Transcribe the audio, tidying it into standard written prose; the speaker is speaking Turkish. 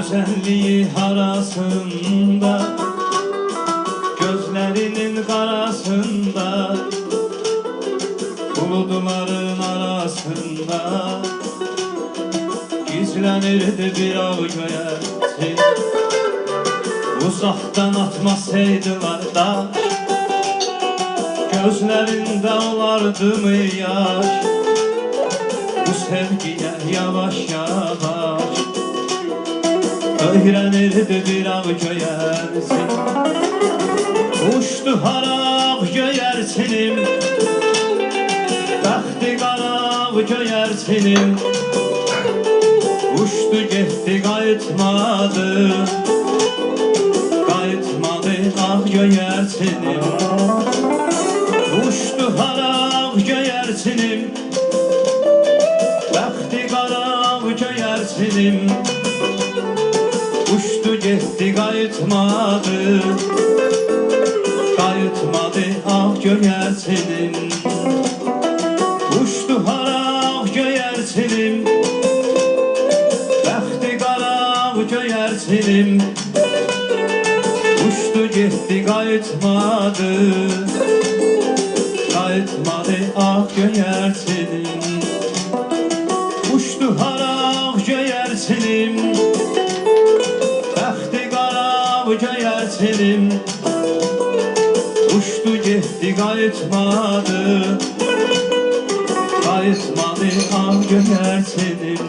Güzelliği harasında, gözlerinin karasında, bulutların arasında gizlenirdi bir av göyerti. Uzaktan atmasaydılar da gözlerinde olardı mı yaş? Bu sevgiye yavaş yavaş öğrenirdi bir av göyertin. Uçtu harab göyertinim, bəxti qarav göyertinim. Uçtu getdi qayıtmadı, qayıtmadı ah göyertinim. Uçtu harab göyertinim, bəxti qarav göyertinim. Uçtu getdi qayıtmadı, qayıtmadı ah göyertinim. Uçtu harab göyertinim, bəxti qarav göyertinim. Uçtu getdi qayıtmadı, qayıtmadı ah göyertinim. Uçtu harab göyertinim, bəxti qarav göyertinim. Uçtu getdi qayıtmadı, qayıtmadı ah göyertinim.